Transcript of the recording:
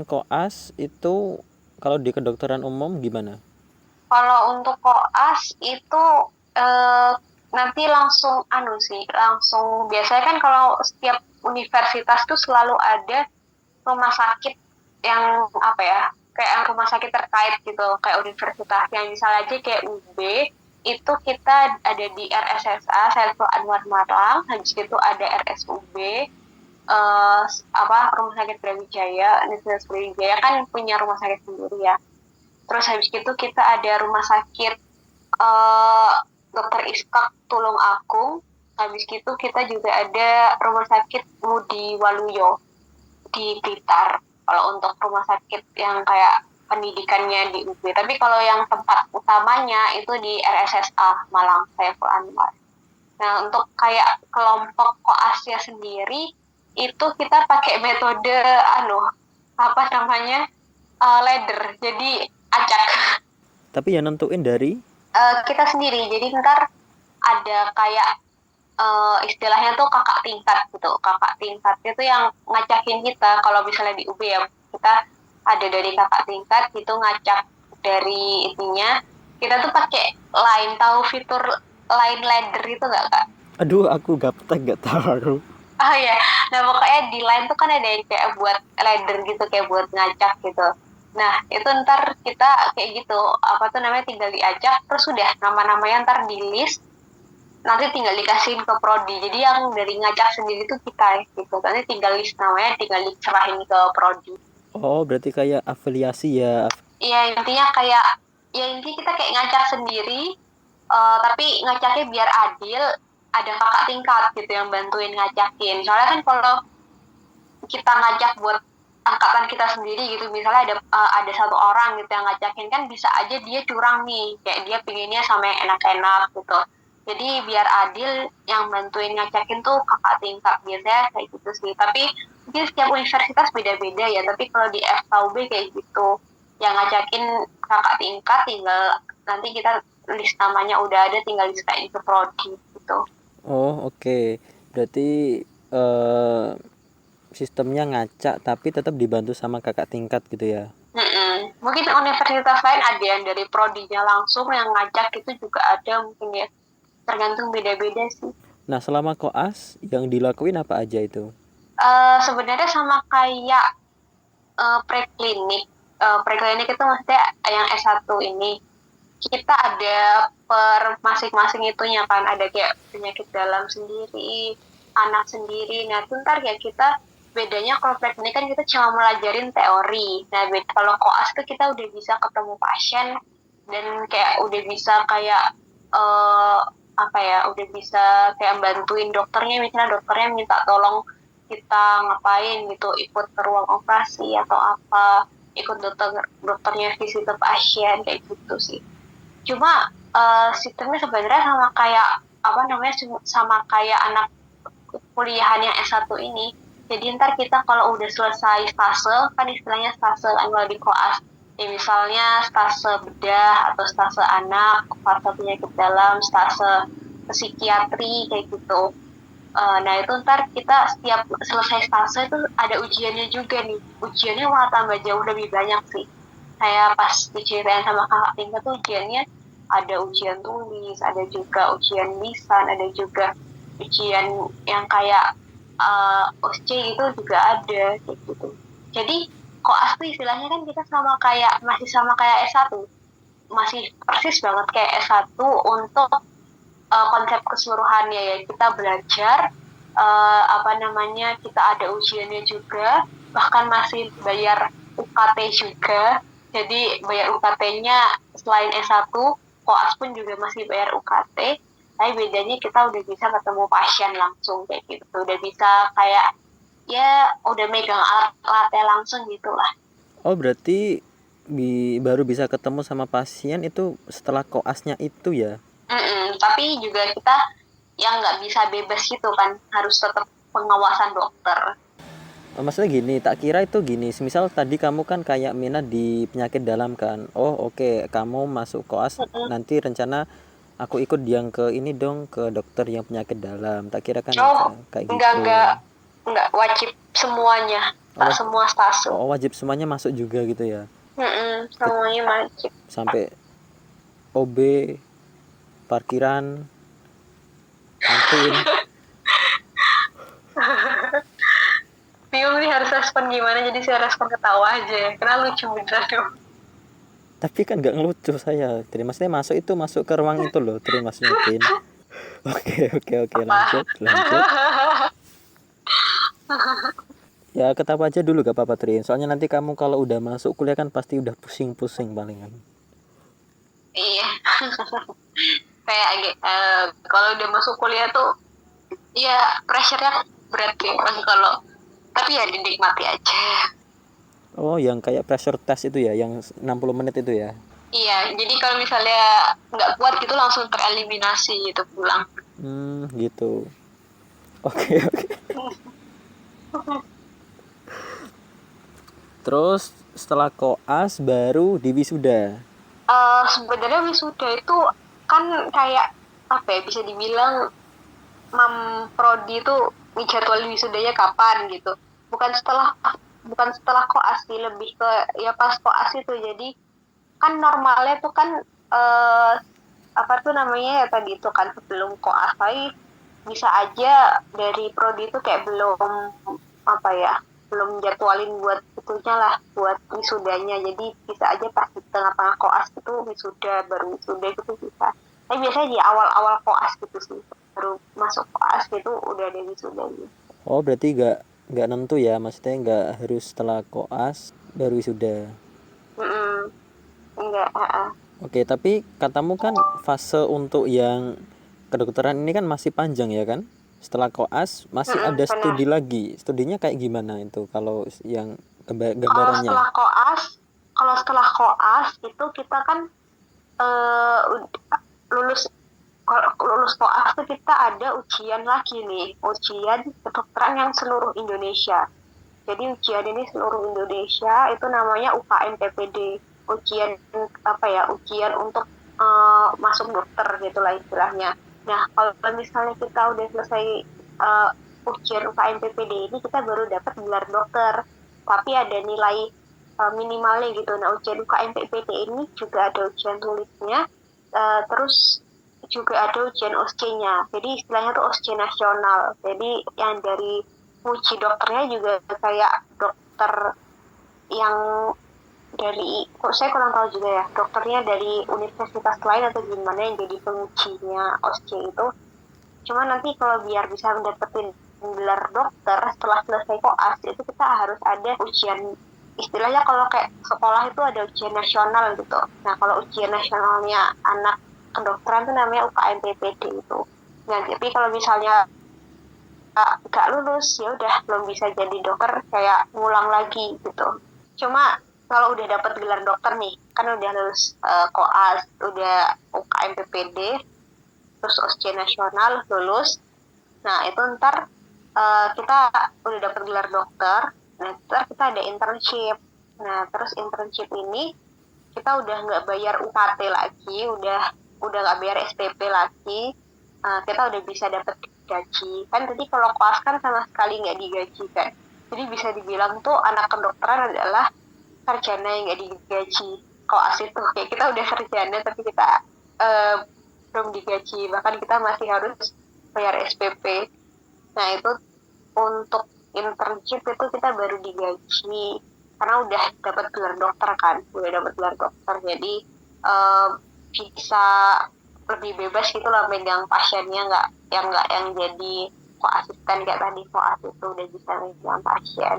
Koas itu kalau di kedokteran umum gimana? Kalau untuk koas itu eh, nanti langsung langsung biasanya kan kalau setiap universitas tuh selalu ada rumah sakit yang apa ya, kayak rumah sakit terkait gitu, kayak universitas yang misalnya aja kayak UB itu kita ada di RSSA Saiful Anwar Malang, habis itu ada RSUB Rumah Sakit Brawijaya, Universitas Brawijaya kan punya rumah sakit sendiri ya. Terus habis itu kita ada rumah sakit eh Dokter Iskak Tulung Agung. Habis itu kita juga ada rumah sakit Budi Waluyo di Blitar. Kalau untuk rumah sakit yang kayak pendidikannya di UB. Tapi kalau yang tempat utamanya itu di RSSA Malang Saiful Anwar. Nah, untuk kayak kelompok koasnya sendiri itu kita pakai metode apa namanya? Ladder. Jadi acak. Tapi yang nentuin dari Kita sendiri. Jadi ntar ada kayak istilahnya tuh kakak tingkat gitu. Kakak tingkat itu yang ngacakin kita. Kalau misalnya di UB ya, kita ada dari kakak tingkat gitu ngacak dari ininya. Kita tuh pakai line, tahu fitur line ladder itu nggak Kak? aduh aku gaptek gak tahu. Oh ya, nah pokoknya di line tuh kan ada yang kayak buat ladder gitu, kayak buat ngacak gitu. Nah, itu ntar kita kayak gitu, apa tuh namanya, tinggal diajak, terus udah nama-namanya ntar di list, nanti tinggal dikasihin ke prodi. Jadi yang dari ngajak sendiri tuh kita ya, gitu. Nanti tinggal list namanya, tinggal dicerahin ke prodi. Oh berarti kayak afiliasi ya. Iya, intinya kayak, ya intinya kita kayak ngajak sendiri, tapi ngajaknya biar adil, ada kakak tingkat gitu yang bantuin ngajakin. Soalnya kan kalau kita ngajak buat angkatan kita sendiri gitu, misalnya ada satu orang gitu yang ngajakin, kan bisa aja dia curang nih, kayak dia pinginnya sama yang enak-enak gitu. Jadi biar adil, yang bantuin ngajakin tuh kakak tingkat biasanya kayak gitu sih. Tapi mungkin setiap universitas beda-beda ya, tapi kalau di FKUB kayak gitu, yang ngajakin kakak tingkat, tinggal nanti kita list namanya udah ada, tinggal disesuaikan ke prodi gitu. Oh oke. Berarti eh, sistemnya ngacak tapi tetap dibantu sama kakak tingkat gitu ya. Mm-mm. Mungkin universitas lain ada yang dari prodinya langsung yang ngajak, itu juga ada mungkin ya. Tergantung beda-beda sih. Nah selama koas yang dilakuin apa aja itu? Sebenarnya sama kayak preklinik. Preklinik itu maksudnya yang S1 ini. Kita ada per masing-masing itunya kan. Ada kayak penyakit dalam sendiri, anak sendiri. Nah, itu ntar ya kita bedanya, kalau preklinik kan kita cuma melajarin teori. Nah, kalau koas tuh kita udah bisa ketemu pasien, dan kayak udah bisa kayak eh apa ya, udah bisa kayak bantuin dokternya, misalnya dokternya minta tolong kita ngapain gitu, ikut ke ruang operasi atau apa, ikut dokternya visit ke pasien kayak gitu sih. Cuma sistemnya sebenarnya sama kayak apa namanya, sama kayak anak kuliahan yang S1 ini. Jadi ntar kita kalau udah selesai stase, kan istilahnya stase annual di koas. Ya misalnya stase bedah atau stase anak, fase penyakit dalam, stase psikiatri kayak gitu. Nah itu ntar kita setiap selesai stase itu ada ujiannya juga nih. Ujiannya malah tambah jauh lebih banyak sih. Saya pas diceritain sama kakak tingkat tuh ujiannya ada ujian tulis, ada juga ujian lisan, ada juga ujian yang kayak OSCE itu juga ada kayak gitu. Jadi koas tuh istilahnya kan kita masih sama kayak S1, masih persis banget kayak S1 untuk konsep keseluruhannya ya. Kita belajar apa namanya, kita ada ujiannya juga, bahkan masih bayar UKT juga. Jadi bayar UKT-nya selain S1, koas pun juga masih bayar UKT. Tapi bedanya kita udah bisa ketemu pasien langsung kayak gitu. Udah bisa kayak ya udah megang alat-alatnya langsung gitu lah. Oh berarti baru bisa ketemu sama pasien itu setelah koasnya itu ya. Tapi juga kita yang nggak bisa bebas gitu kan, harus tetap pengawasan dokter. Maksudnya gini, tak kira itu gini. Misal tadi kamu kan kayak minat di penyakit dalam kan. Oh oke, kamu masuk koas Mm-mm. nanti rencana aku ikut yang ke ini dong ke dokter yang penyakit dalam. Tak kira kan Oh, kayak enggak, gitu. enggak, enggak wajib semuanya. tak semua stasiun. wajib semuanya masuk juga gitu ya. Semuanya wajib. Sampai OB, parkiran, kantin. Bingung nih harus respon gimana, jadi saya respon ketawa aja. Karena lucu beneran dong. Tapi kan nggak ngelucu saya. Jadi maksudnya masuk ke ruang itu loh. Terus Mas nyobain. Oke, lanjut. Ya ketawa aja dulu gak apa-apa Tri. Soalnya nanti kamu kalau udah masuk kuliah kan pasti udah pusing-pusing palingan. Iya. Kayak kalau udah masuk kuliah tuh ya pressure-nya berat sih kalau, tapi ya dinikmati aja. Oh, yang kayak pressure test itu ya, yang 60 menit itu ya. Iya, jadi kalau misalnya nggak kuat gitu langsung tereliminasi gitu pulang. Gitu. Oke. Terus setelah koas baru di wisuda. Sebenarnya wisuda itu kan kayak apa ya, bisa dibilang prodi itu jadwal wisudanya kapan gitu. Bukan setelah koas sih, lebih ke ya pas koas itu. Jadi kan normalnya tuh kan apa tuh namanya ya tadi itu kan sebelum koas, tapi bisa aja dari prodi itu kayak belum apa ya, belum jadwalin buat itunya lah, buat wisudanya. Jadi bisa aja pas di tengah-tengah koas itu wisuda, baru wisuda gitu bisa. Tapi biasanya di awal-awal koas gitu sih, baru masuk koas gitu udah ada wisudanya. Oh, berarti nggak nentu ya, maksudnya nggak harus setelah koas baru wisuda. Enggak. Oke, tapi katamu kan fase untuk yang kedokteran ini kan masih panjang ya kan? Setelah koas masih ada Benar. studi lagi. Studinya kayak gimana itu kalau yang Kalau gambarannya? setelah koas itu kita kan lulus lulus koas itu kita ada ujian lagi nih, ujian kedokteran yang seluruh Indonesia. Jadi ujian ini seluruh Indonesia itu namanya UKM PPD. Ujian apa ya? Ujian untuk masuk dokter gitulah istilahnya. Nah, kalau misalnya kita udah selesai ujian UKM PPD ini, kita baru dapat gelar dokter. Tapi ada nilai minimalnya gitu. Nah, ujian UKM PPD ini juga ada ujian tulisnya, terus juga ada ujian OSCE-nya. Jadi istilahnya tuh OSCE nasional. Jadi yang dari uji dokternya juga kayak dokter yang dari, kok saya kurang tahu juga ya, dokternya dari universitas lain atau gimana yang jadi pengujinya OSCE itu. Cuma nanti kalau biar bisa mendapatkan gelar dokter setelah selesai koas itu kita harus ada ujian, istilahnya kalau kayak sekolah itu ada ujian nasional gitu. Nah, kalau ujian nasionalnya anak kedokteran itu namanya UKM PPD itu. Nah, tapi kalau misalnya nggak lulus ya udah belum bisa jadi dokter, kayak ngulang lagi gitu. Cuma kalau udah dapat gelar dokter nih, kan udah lulus koas, udah UKM PPD, terus OSCE nasional lulus. Nah, itu ntar kita udah dapat gelar dokter, nah ntar kita ada internship. Nah, terus internship ini kita udah nggak bayar UKT lagi, udah nggak bayar SPP lagi, kita udah bisa dapat gaji. Kan tadi kalau koas kan sama sekali nggak digaji kan, jadi bisa dibilang tuh anak kedokteran adalah sarjana yang nggak digaji. Koas itu kayak kita udah sarjana tapi kita belum digaji, bahkan kita masih harus bayar SPP. Nah, itu untuk internship itu kita baru digaji karena udah dapat gelar dokter kan, jadi bisa lebih bebas gitu lah megang pasiennya, nggak yang jadi koasisten kayak tadi. Koas itu udah bisa megang pasien.